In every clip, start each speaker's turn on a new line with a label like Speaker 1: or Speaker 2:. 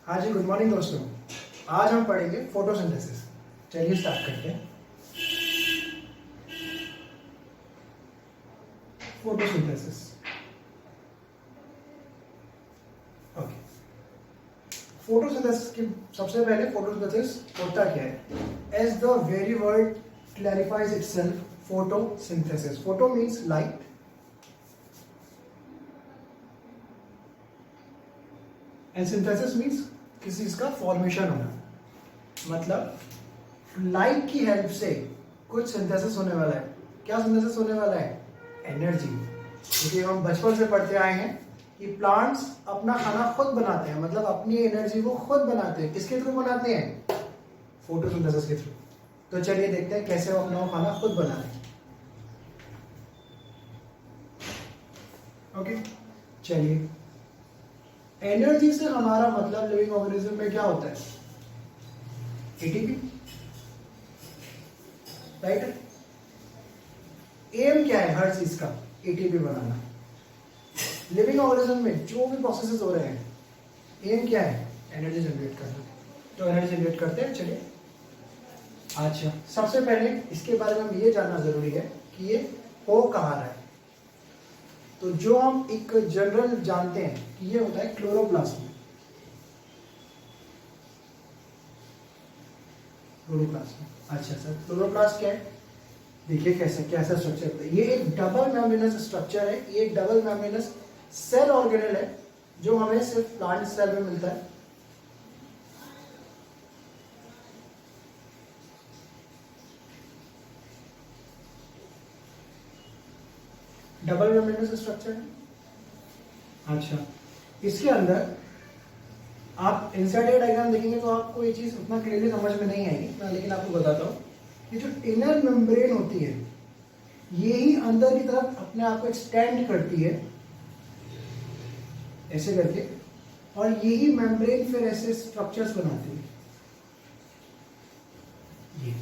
Speaker 1: हाँ जी, good morning दोस्तों। आज हम पढ़ेंगे फोटोसिंथेसिस। चलिए स्टार्ट करते हैं। फोटोसिंथेसिस। ओके, फोटोसिंथेसिस की सबसे पहले फोटोसिंथेसिस होता क्या है? As the very word clarifies itself, photosynthesis. Photo means light and synthesis means किसी चीज का फॉर्मेशन होना। मतलब लाइट की हेल्प से कुछ सिंथेसिस होने वाला है। क्या सिंथेसिस होने वाला है? एनर्जी। क्योंकि हम बचपन से पढ़ते आए हैं कि प्लांट्स अपना खाना खुद बनाते हैं, मतलब अपनी एनर्जी को खुद बनाते हैं। किसके थ्रू बनाते हैं? फोटोसिंथेसिस के थ्रू। तो चलिए देखते हैं कैसे वो अपना खाना खुद बना रहे हैं। ओके, चलिए। एनर्जी से हमारा मतलब लिविंग ऑर्गेनिज्म में क्या होता है? ATP, right? एम क्या है हर चीज का? एटीपी बनाना। लिविंग ऑर्गेनिज्म में जो भी प्रोसेसेस हो रहे हैं, एम क्या है? एनर्जी जनरेट करना। तो एनर्जी जनरेट करते हैं। चलिए, अच्छा, सबसे पहले इसके बारे में हम ये जानना जरूरी है कि ये हो कहाँ रहा है। तो जो हम एक जनरल जानते हैं कि ये होता है क्लोरोप्लास्ट में। क्लोरोप्लास्ट में, अच्छा सर, क्लोरोप्लास्ट क्या है? देखिए कैसे कैसा स्ट्रक्चर होता है। ये एक डबल मेम्ब्रेनस स्ट्रक्चर है। ये एक डबल मेम्ब्रेनस सेल ऑर्गेनेल है जो हमें सिर्फ प्लांट सेल में मिलता है। डबल मेम्ब्रेनस स्ट्रक्चर है। अच्छा, इसके अंदर आप इनसाइड डायग्राम देखेंगे तो आपको ये चीज उतना क्लियरली समझ में नहीं आएगी, मैं लेकिन आपको बताता हूँ कि जो इनर मेम्ब्रेन होती है ये ही अंदर की तरफ अपने आप को एक्सटेंड करती है ऐसे करके, और यही मेम्ब्रेन फिर ऐसे स्ट्रक्चर्स बनाती है। ये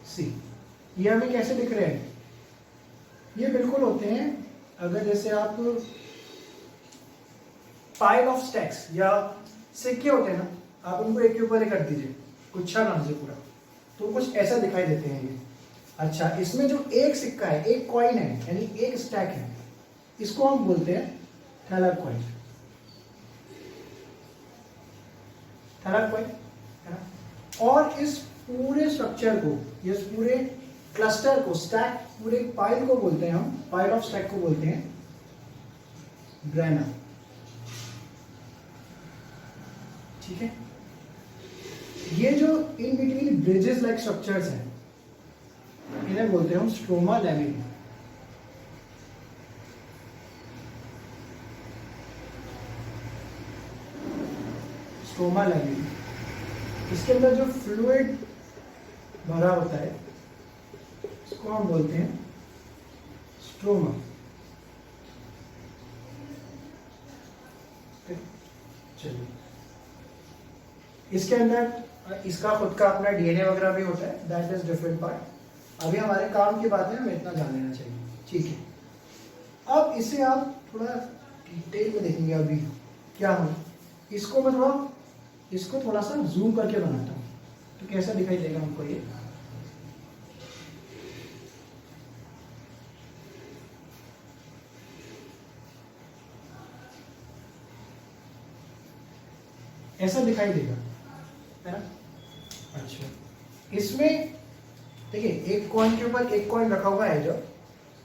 Speaker 1: सी, ये हमें कैसे दिख रहे हैं? ये बिल्कुल होते हैं, अगर जैसे आप पाइल ऑफ स्टैक्स या सिक्के होते हैं ना, आप उनको एक के ऊपर एक कर दीजिए, गुच्छा ना दीजिए पूरा, तो कुछ ऐसा दिखाई देते हैं ये। अच्छा, इसमें जो एक सिक्का है, एक कॉइन है, यानी एक स्टैक है, इसको हम बोलते हैं थैलाकॉइड। थैलाकॉइड है ना। और इस पूरे स्ट्रक्चर को, इस पूरे क्लस्टर को, स्टैक, पूरे पाइल को बोलते हैं हम, पाइल ऑफ स्टैक को बोलते हैं ग्रेना। ठीक है। ये जो in between bridges like structures हैं इन्हें बोलते हैं हम स्ट्रोमा लैमिना। स्ट्रोमा लैमिना, इसके अंदर जो फ्लूइड भरा होता है इसको हम बोलते हैं स्ट्रोमा। चलिए, इसके अंदर इसका खुद का अपना डीएनए वगैरह भी होता है, दैट इज डिफरेंट पार्ट। अभी हमारे काम की बात है, हमें इतना जान लेना चाहिए। ठीक है, अब इसे आप थोड़ा डिटेल में देखेंगे। अभी क्या हो, इसको मैं थोड़ा, इसको थोड़ा सा जूम करके बनाता हूँ तो कैसा दिखाई देगा हमको ये। ऐसा दिखाई देगा, है ना। अच्छा, इसमें देखिए एक कॉइन के ऊपर एक कॉइन रखा हुआ है, जब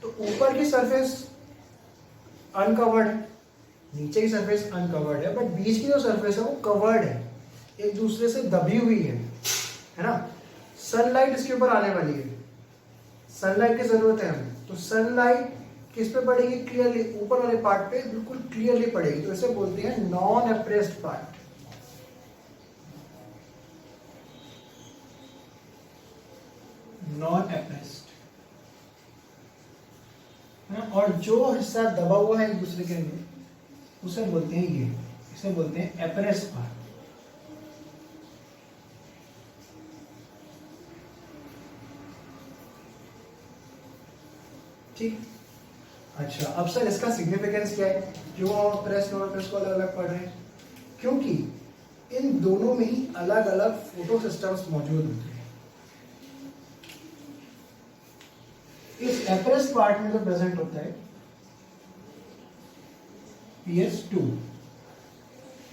Speaker 1: तो ऊपर की सरफेस अनकवर्ड है, नीचे की सरफेस अनकवर्ड है, बट बीच की जो सरफेस है वो कवर्ड है, एक दूसरे से दबी हुई है ना। सनलाइट इसके ऊपर आने वाली है, सनलाइट की जरूरत है हमें, तो सनलाइट किस पे पड़ेगी? क्लियरली ऊपर वाले पार्ट पे बिल्कुल क्लियरली पड़ेगी, तो इसे बोलते हैं non appressed part. Non appressed है ना। और जो हिस्सा दबा हुआ है एक दूसरे के अंदर उसे बोलते हैं ये, इसे बोलते हैं एप्रेस्ड पार्ट। ठीक। अच्छा, अब सर इसका सिग्निफिकेंस क्या है, क्यों प्रेस नॉन प्रेस को अलग अलग पढ़ रहे हैं? क्योंकि इन दोनों में ही अलग अलग फोटो सिस्टम्स मौजूद होते हैं। इस एप्रेस पार्ट में जो प्रेजेंट होता है PS2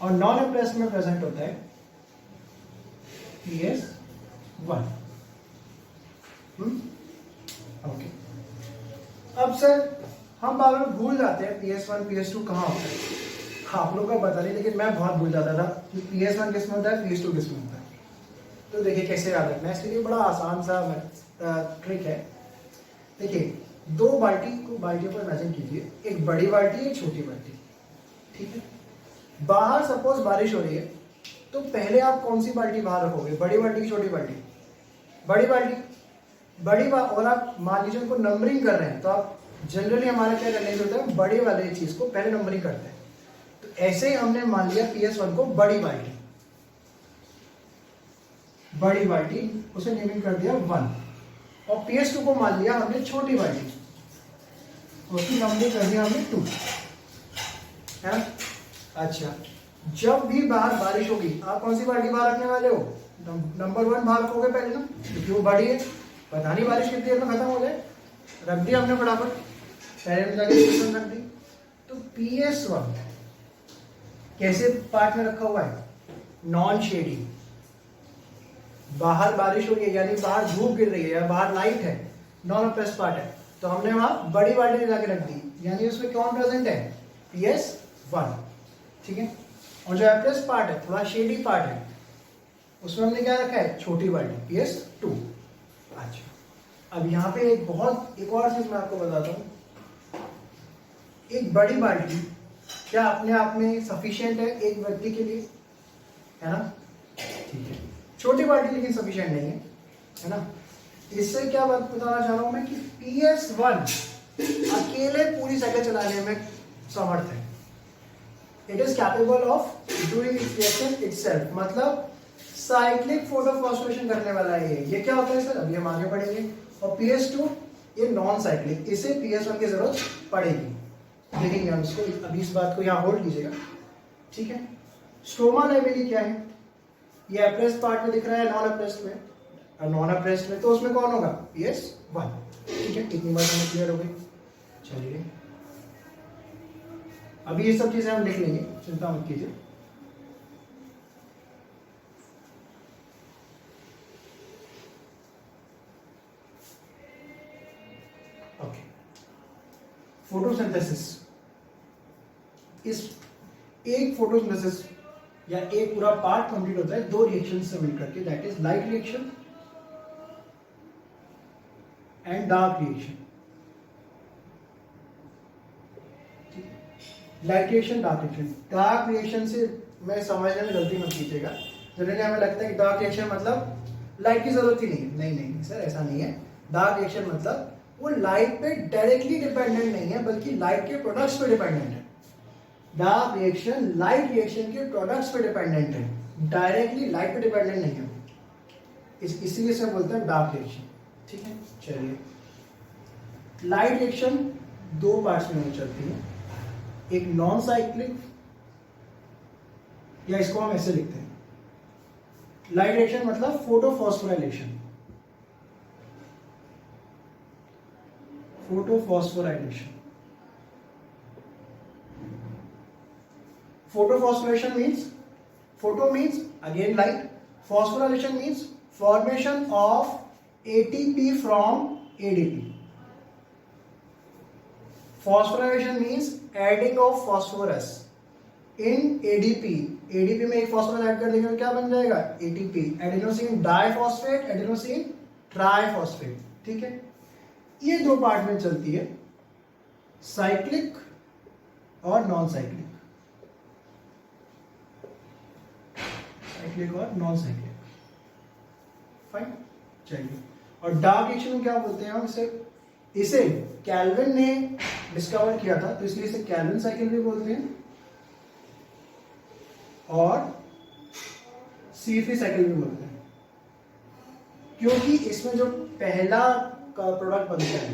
Speaker 1: और नॉन एप्रेस में प्रेजेंट होता है PS1। ओके। अब सर हम बार बार भूल जाते हैं PS1 PS2 कहाँ होता है। आप लोगों का पता नहीं, लेकिन मैं बहुत भूल जाता था कि PS1 किस में होता है, PS2 किस में होता है। तो देखिए कैसे याद रखना है, इसके लिए बड़ा आसान सा ट्रिक है। देखिए, दो बाल्टियों को इमेजिन कीजिए, एक बड़ी बाल्टी एक छोटी बाल्टी, ठीक है। बाहर सपोज बारिश हो रही है, तो पहले आप कौन सी बाल्टी बाहर रखोगे, बड़ी बाल्टी की छोटी बाल्टी? बड़ी बाल्टी। और आप मान लीजिए उनको नंबरिंग कर रहे हैं, तो आप जनरली हमारा क्या करने होता है, बड़ी वाले चीज को पहले नंबरिंग करते हैं। तो ऐसे ही हमने मान लिया PS1 को बड़ी बाल्टी, उसे नेमिंग कर दिया 1, और PS2 को मान लिया हमने छोटी बाल्टी, उसकी नंबरिंग कर दिया हमने 2, है। अच्छा, जब भी बाहर बारिश होगी, आप कौन सी बाल्टी बाहर रखने वाले हो? नंबर 1 बाहर रखोगे पहले ना, क्योंकि वो बड़ी है, पता नहीं बारिश कितनी देर में खत्म हो जाए, रख दिया हमने फटाफट, पहले में जाके PS1 रख दी। तो PS1 कैसे पार्ट में रखा हुआ है? Non shady. बाहर बारिश हो रही है, यानी बाहर धूप गिर रही है या बाहर लाइट है, नॉन ऑप्रेस पार्ट है, तो हमने वहां बड़ी बाल्टी लगा के रख दी, यानी उसमें कौन प्रेजेंट है? PS1, ठीक है। और जो एप्रेस पार्ट है, थोड़ा शेडी पार्ट है, उसमें हमने क्या रखा है? छोटी बाल्टी, PS2। अच्छा, अब यहाँ पे एक और चीज मैं आपको बताता हूँ। एक बड़ी बाल्टी क्या अपने आप में सफिशिएंट है एक व्यक्ति के लिए, है ना? ठीक है। छोटी बाल्टी लेकिन सफिशिएंट नहीं है ना? इससे क्या बात बताना चाह रहा हूं मैं कि PS1 अकेले पूरी साइकिल चलाने में समर्थ है। It is capable of doing it's reaction itself, मतलब साइक्लिक फोटोफॉस्फोरेशन करने वाला है ये क्या होता है सर, अभी हम आगे पढ़ेंगे। और PS2 ये नॉन साइक्लिक, इसे PS1 की जरूरत पड़ेगी, देखेंगे हम इसको। अभी इस बात को यहाँ होल्ड कीजिएगा, ठीक है। स्ट्रोमा लाइब्रेरी क्या है? ये एप्रेस्ड पार्ट में दिख रहा है, नॉन एप्रेस्ड में, और नॉन एप्रेस्ड में, तो उसमें कौन होगा? PS1, ठीक है। इतनी बात हमें क्लियर हो गई। चलिए, अभी ये सब चीजें हम लिख लेंगे, चिंता मत कीजिए। Okay, photosynthesis. इस एक फोटोसिंथेसिस या एक पूरा पार्ट कंप्लीट होता है दो रिएक्शन से मिलकर के, that is light reaction and dark reaction. Light reaction, dark reaction. Dark reaction से मैं समझने में गलती मत कीजिएगा, जनरली हमें लगता है कि डार्क रिएक्शन मतलब लाइट की जरूरत ही नहीं। नहीं सर, ऐसा नहीं है। डार्क रिएक्शन मतलब वो लाइट पे डायरेक्टली डिपेंडेंट नहीं है, बल्कि लाइट के प्रोडक्ट्स पे डिपेंडेंट है। डार्क रिएक्शन लाइट रिएक्शन के प्रोडक्ट्स पे डिपेंडेंट है, डायरेक्टली लाइट पे डिपेंडेंट नहीं है। इसीलिए से बोलते हैं डार्क रिएक्शन, ठीक है। चलिए, लाइट रिएक्शन दो पार्ट्स में चलती है, एक नॉन साइक्लिक, या इसको हम ऐसे लिखते हैं, लाइट रिएक्शन मतलब photophosphorylation. Photophosphorylation means, photo means again light, phosphorylation means formation of ATP from ADP. Phosphorylation means adding of phosphorus in ADP. ADP में एक phosphorus ऐड कर देंगे तो क्या बन जाएगा? ATP, adenosine diphosphate, adenosine triphosphate, ठीक है। ये दो पार्ट में चलती है, साइक्लिक और नॉन साइक्लिक, साइक्लिक और नॉन साइक्लिक, फाइन। चलिए, और डार्क रिएक्शन क्या बोलते हैं हम? इसे कैल्विन ने डिस्कवर किया था, तो इसलिए इसे कैल्विन साइकिल भी बोलते हैं, और C3 साइकिल भी बोलते हैं, क्योंकि इसमें जो पहला का प्रोडक्ट बनता है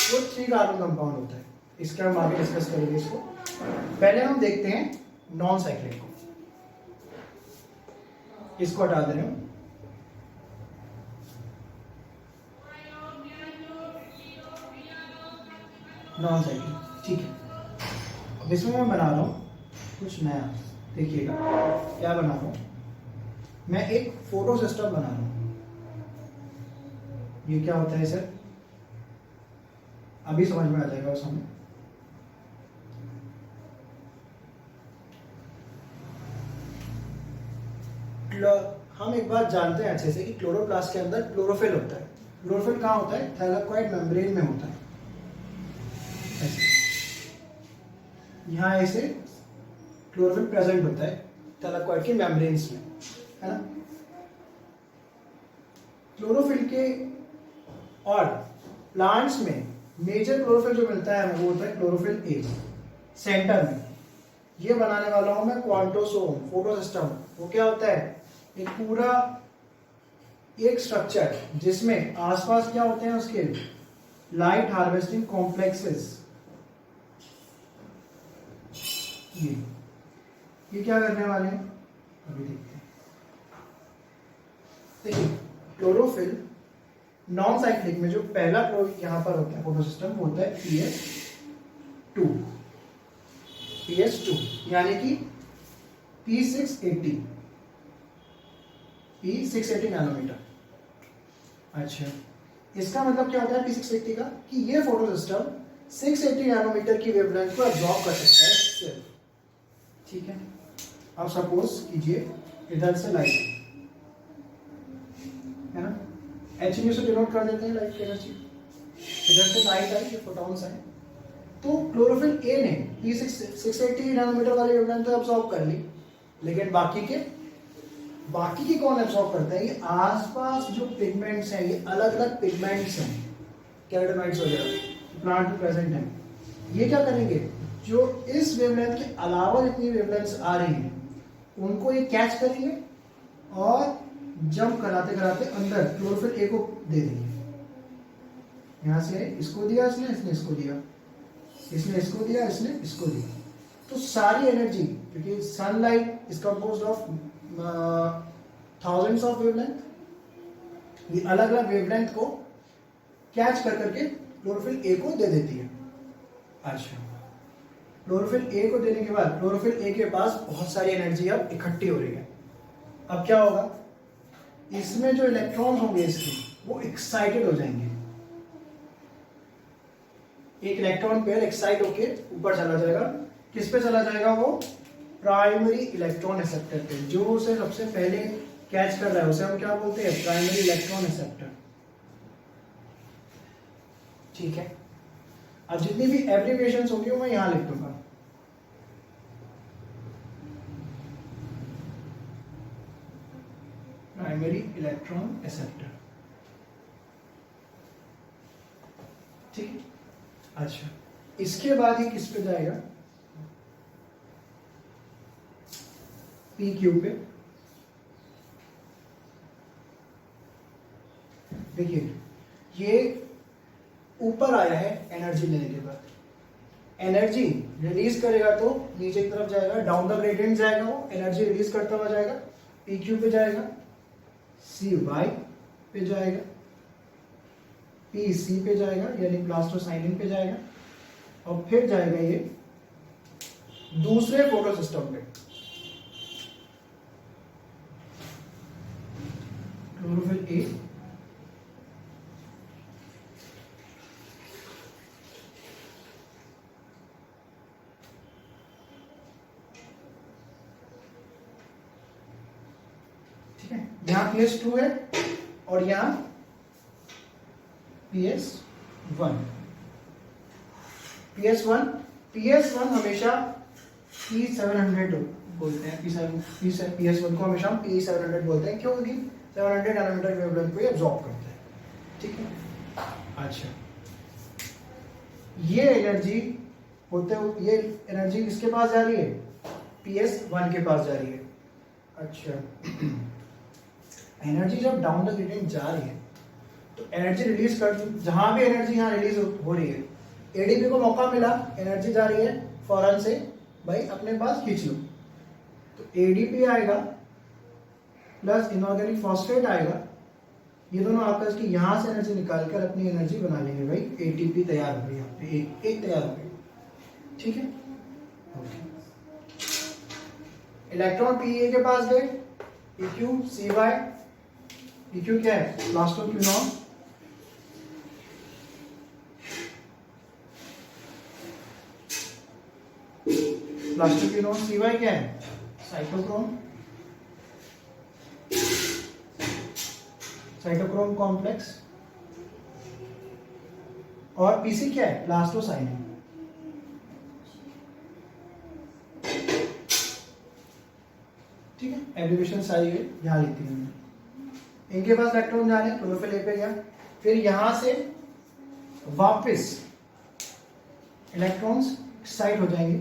Speaker 1: वो 3 कार्बन कंपाउंड होता है। इसके हम आगे डिस्कस करेंगे इसको। पहले हम देखते हैं नॉन साइक्लिक को। इसको हटा दे रहे हूं। नॉन साइक्लिक, ठीक है। अब इसमें मैं बना रहा हूं कुछ नया। देखिएगा क्या बना रहा हूं मैं, एक फोटो सिस्टम बना रहा हूं। ये क्या होता है सर, अभी समझ में आ जाएगा उस हमें। हम एक बात जानते हैं अच्छे से कि क्लोरोप्लास्ट के अंदर क्लोरोफिल होता है। क्लोरोफिल कहाँ होता है? थैलेमोइड मेम्ब्रेन में होता है। ऐसे यहाँ ऐसे क्लोरोफिल प्रेजेंट होता है थैलेमोइड के मेम्ब्रेन्स में, है ना। क्लोरोफिल के और प्लांट्स में मेजर क्लोरोफिल जो मिलता है वो होता है क्लोरोफिल ए सेंटर में। ये बनाने वाला हूं मैं क्वांटोसोम फोटो सिस्टम। वो क्या होता है? एक पूरा एक स्ट्रक्चर जिसमें आसपास क्या होते हैं उसके लाइट हार्वेस्टिंग कॉम्प्लेक्सेस। ये क्या करने वाले हैं अभी देखते हैं। देखिए क्लोरोफिल नॉन साइक्लिक में जो पहला यहां पर होता है फोटो सिस्टम वो होता है PS2 यानी कि P680 नैनोमीटर। अच्छा, इसका मतलब क्या होता है P680 का? कि ये फोटो सिस्टम 680 नैनोमीटर की वेवलेंथ को एब्जॉर्ब कर सकता है सिर्फ। ठीक है, अब सपोज कीजिए इधर से लाइट है ना, HNU से डिनोट कर देते हैं लाइट की एनर्जी। इधर से लाइट आई, ये फोटॉन्स आए, तो क्लोरोफिल ए ने P680 नैनोमीटर वाली वेवलेंथ तो एब्जॉर्ब कर ली, लेकिन बाकी के कौन एब्जॉर्ब करता है? ये आसपास जो पिगमेंट्स हैं, ये अलग अलग पिगमेंट्स हैं, कैरोटीनॉइड्स वगैरह प्लांट में प्रेजेंट हैं। ये क्या करेंगे? जो इस वेवलेंथ के अलावा जितनी वेवलेंथ्स आ रही हैं उनको ये कैच करेंगे और जंप कराते कराते अंदर क्लोरोफिल ए को दे देंगे। यहां से इसको दिया इसने इसको दिया, इसने इसको दिया, इसने इसको दिया। तो सारी एनर्जी, क्योंकि sunlight is composed of thousands of wavelength, ये अलग अलग वेवलेंथ को कैच कर करके क्लोरोफिल ए को दे देती है। अच्छा, क्लोरोफिल ए को देने के बाद क्लोरोफिल ए के पास बहुत सारी एनर्जी अब इकट्ठी हो रही है। अब क्या होगा? इसमें जो इलेक्ट्रॉन्स होंगे इसके वो एक्साइटेड हो जाएंगे। एक इलेक्ट्रॉन पेयर एक्साइट होके ऊपर चला जाएगा। किस पे चला जाएगा? वो प्राइमरी इलेक्ट्रॉन एक्सेप्टर पे। जो उसे सबसे पहले कैच कर रहा है उसे हम क्या बोलते हैं? Primary electron acceptor. ठीक है, अब जितनी भी एब्रिविएशंस होंगी वो मैं यहां लिख दूंगा। प्राइमरी इलेक्ट्रॉन एक्सेप्टर, ठीक है। अच्छा, इसके बाद ये किस पे जाएगा? PQ पे। देखिए ये ऊपर आया है एनर्जी लेने के बाद, एनर्जी रिलीज करेगा तो नीचे की तरफ जाएगा, डाउन द ग्रेडियंट जाएगा, वो एनर्जी रिलीज करता हुआ जाएगा, PQ पे जाएगा, CY पे जाएगा, PC पे जाएगा यानी प्लास्टोसाइनिन पे जाएगा, और फिर जाएगा ये दूसरे फोटो सिस्टम पे, क्लोरोफिल ए, ठीक है। यहां PS2 है और यहां PS1। PS1 हमेशा P700 बोलते हैं। PS1 को हमेशा हम P700 बोलते हैं, क्योंकि 700 नैनोमीटर वेवलेंथ को एब्जॉर्ब करता है। ठीक है, अच्छा, ये एनर्जी ये एनर्जी किसके पास जा रही है? PS1 के पास जा रही है। अच्छा, एनर्जी जब डाउन द ग्रेडियंट जा रही है तो एनर्जी रिलीज कर, जहां भी एनर्जी यहाँ रिलीज हो रही है, एडीपी को मौका मिला, एनर्जी जा रही है फौरन से, भाई अपने पास खींच लो। तो एडीपी आएगा प्लस इनऑर्गेनिक फॉस्फेट आएगा, ये दोनों आपस की यहां से एनर्जी निकाल कर अपनी एनर्जी बना लेंगे, भाई एटीपी तैयार हो गई, यहाँ पे एक तैयार हो गई। ठीक है, इलेक्ट्रॉन पीए के पास गए, PQ CY, PQ क्या है, प्लास्टो क्यूनॉन, प्लास्टो क्यूनॉन, CY क्या है, साइटोक्रोम, साइटोक्रोम कॉम्प्लेक्स, और PC क्या है, प्लास्टोसाइन। ठीक है, एब्रिविएशन सारी है यहाँ लिखती है। इनके पास इलेक्ट्रॉन जा रहे हैं, क्लोरोफिल ए पे गया, फिर यहां से वापस इलेक्ट्रॉन्स एक्साइट हो जाएंगे,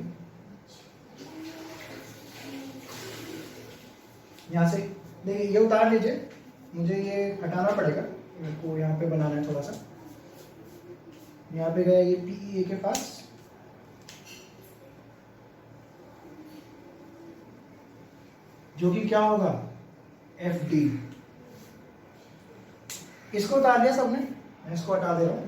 Speaker 1: यहां से देखिए, ये उतार लीजिए, मुझे ये हटाना पड़ेगा, मेरे को यहाँ पे बनाना है थोड़ा सा। यहाँ पे गया ये PEA के पास, जो कि क्या होगा, FD। इसको उतार दिया सबने, मैं इसको हटा दे रहा हूं।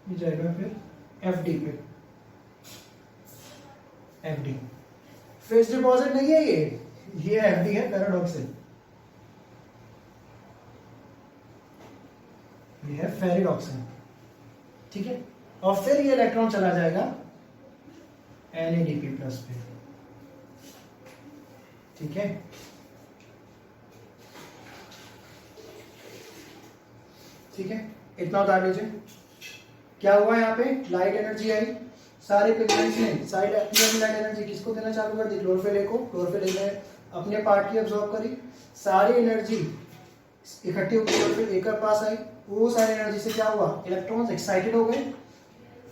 Speaker 1: ये जाएगा फिर FD पे, FD फेस डिपॉजिट नहीं है ये FD है, पैराडॉक्सिल, ये है फेरिडॉक्सिन। ठीक है, और फिर ये इलेक्ट्रॉन चला जाएगा NADP प्लस पे। ठीक है, ठीक है, इतना उतार लीजिए। क्या हुआ यहाँ पे, लाइट एनर्जी आई, सारे पिगमेंट्स ने साइड लाइट एनर्जी किसको देना चालू कर दी, क्लोरोफिल ए को, क्लोरोफिल ए ने अपने पार्ट की अब्सॉर्ब करी, सारी एनर्जी इकट्ठी होकर क्लोरोफिल ए के पास आई, वो सारी एनर्जी से क्या हुआ, इलेक्ट्रॉन्स एक्साइटेड हो गए,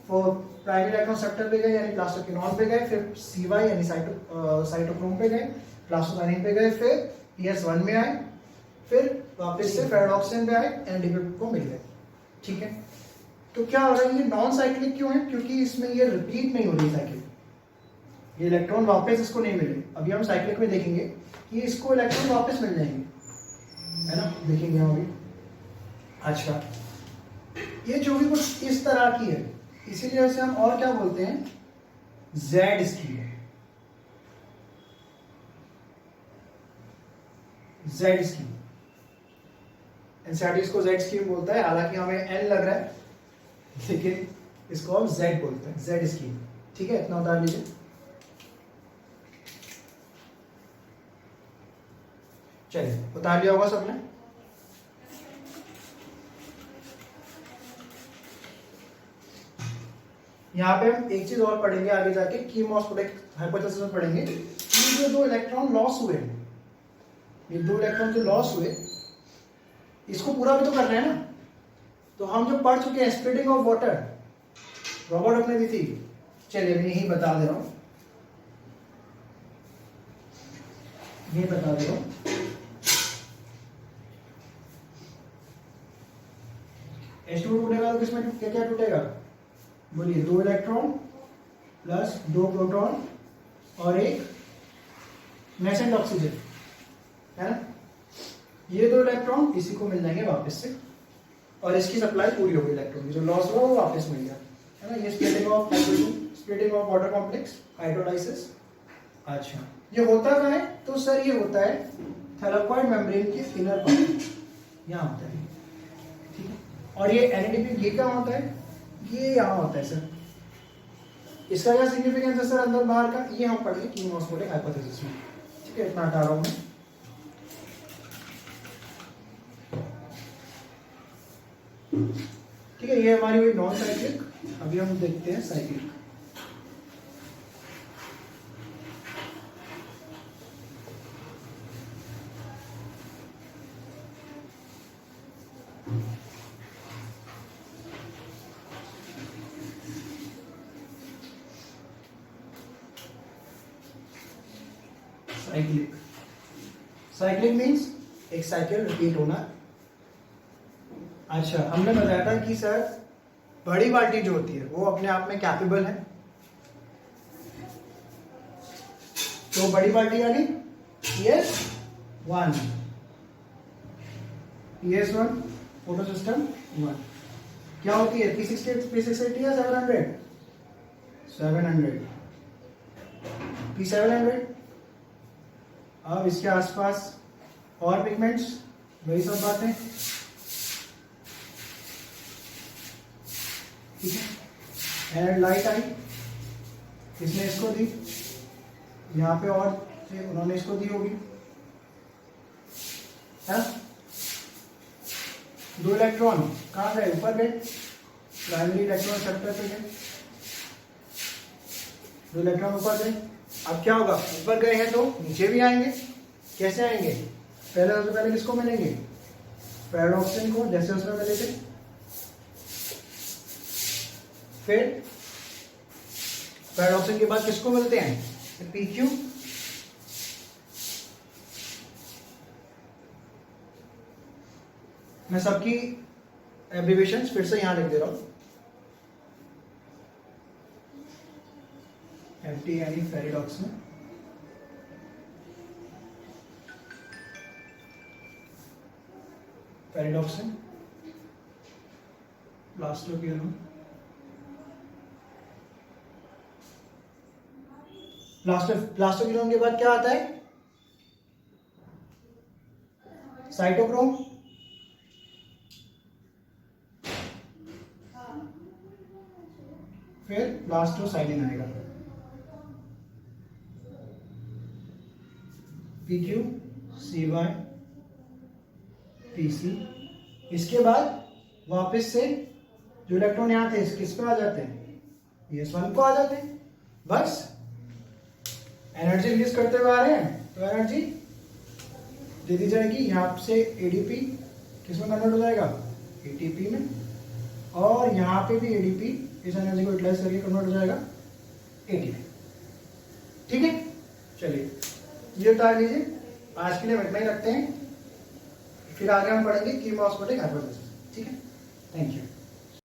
Speaker 1: वो प्राइमरी इलेक्ट्रॉन सेप्टर पे गए यानी प्लास्टोक्विनोन पे गए, फिर CY यानी साइटोक्रोम पे गए, प्लास्टोसाइनिन पे गए, फिर PS1 में आए, फिर वापस से पैराडॉक्सिन पे आए, NADP को मिल गए। ठीक है, तो क्या हो रहा है, ये नॉन साइक्लिक क्यों है, क्योंकि इसमें ये रिपीट नहीं हो रही साइकिल, ये इलेक्ट्रॉन वापस इसको नहीं मिले। अभी हम साइक्लिक में देखेंगे कि इसको इलेक्ट्रॉन वापस मिल जाएंगे, है ना, देखेंगे हम अभी। अच्छा, ये जो भी कुछ इस तरह की है, इसीलिए इसे हम और क्या बोलते हैं, Z scheme, Z scheme. NCERT इसको Z स्कीम बोलता है, हालांकि हमें N लग रहा है, लेकिन इसको हम Z बोलते हैं, Z स्कीम। ठीक है, इतना उतार लीजिए। चलिए, उतार लिया होगा सबने। यहाँ पे हम एक चीज और पढ़ेंगे आगे जाके, कीमोस्मोटिक हाइपोथेसिस में पढ़ेंगे कि जो 2 इलेक्ट्रॉन लॉस हुए, ये 2 इलेक्ट्रॉन जो लॉस हुए, इसको पूरा भी तो करना है ना। तो हम जो पढ़ चुके हैं स्प्लिटिंग ऑफ वाटर, रॉबर्ट अपने दी थी, चलिए मैं यही बता दे रहा हूं, ये बता दे रहा हूं। H2 टूटेगा तो किसमें क्या क्या टूटेगा, बोलिए, 2 इलेक्ट्रॉन प्लस 2 प्रोटॉन और एक नेसेंट ऑक्सीजन, है ना। ये 2 इलेक्ट्रॉन इसी को मिल जाएंगे वापस से, और इसकी सप्लाई पूरी हो गई, इलेक्ट्रॉन जो लॉस हुआ वो वापस मिल गया, है ना। ये splitting of hydrogen, splitting of water complex, hydrolysis. अच्छा, ये होता कहाँ है, तो सर ये होता है थैलेकॉइड मेम्ब्रेन के इनर पार्ट, यहाँ होता है। ठीक है, और ये NADP ये क्या होता है, ये यहाँ होता है सर। इसका क्या सिग्निफिकेंस है सर अंदर बाहर का, ये हम पढ़ेंगे कीमोस्मोटिक हाइपोथेसिस में। ठीक है, इतना हटा रहा हूँ मैं। ठीक है, ये हमारी हुई नॉन साइक्लिक, अभी हम देखते हैं साइक्लिक। साइक्लिक। साइक्लिक मीन्स एक साइकिल रिपीट होना। अच्छा, हमने बताया था कि सर बड़ी बाल्टी जो होती है वो अपने आप में कैपेबल है। तो बड़ी बाल्टी यानी ES1, ES1 फोटो सिस्टम 1 क्या होती है? 360 या 700? 700 P700। अब इसके आसपास और पिगमेंट्स, वही सब बातें, ठीक है। एंड लाइट आई, किसने इसको दी? यहाँ पे और थे, उन्होंने इसको दी होगी, है? 2 इलेक्ट्रॉन कहाँ गए? ऊपर गए, प्राइमरी इलेक्ट्रॉन सेप्टर पे गए, 2 इलेक्ट्रॉन ऊपर गए। अब क्या होगा? ऊपर गए हैं तो नीचे भी आएंगे। कैसे आएंगे? पहले सबसे पहले किसको मिलेंगे? पैराडॉक्सिन को, जैसे उसमें मिले थे। फिर पैराडॉक्सिन के बाद किसको मिलते हैं? PQ। मैं सबकी एब्रिविएशंस फिर से यहां लिख दे रहा हूं। FT यानी फेरिडॉक्सिन, पैराडॉक्सिन, प्लास्टोक्विनोन, प्लास्टोक्विनोन के बाद क्या आता है? साइटोक्रोम, फिर प्लास्टोसाइलिन आएगा, PQ, CY, PC। इसके बाद वापस से जो इलेक्ट्रॉन यहाँ थे किस पे आ जाते हैं? ES1 को आ जाते हैं। बस एनर्जी रिलीज करते हुए आ रहे हैं तो एनर्जी दे दी जाएगी। यहाँ से ADP किस में कन्वर्ट हो जाएगा? ATP में। और यहाँ पे भी ADP इस एनर्जी को यूटिलाइज करके कन्वर्ट हो जाएगा ATP। ठीक है, चलिए ये उतार लीजिए। आज के लिए इतना ही रखते हैं, फिर आगे हम पढ़ेंगे कीमोस्मोटिक हाइपोथेसिस। ठीक है, थैंक यू।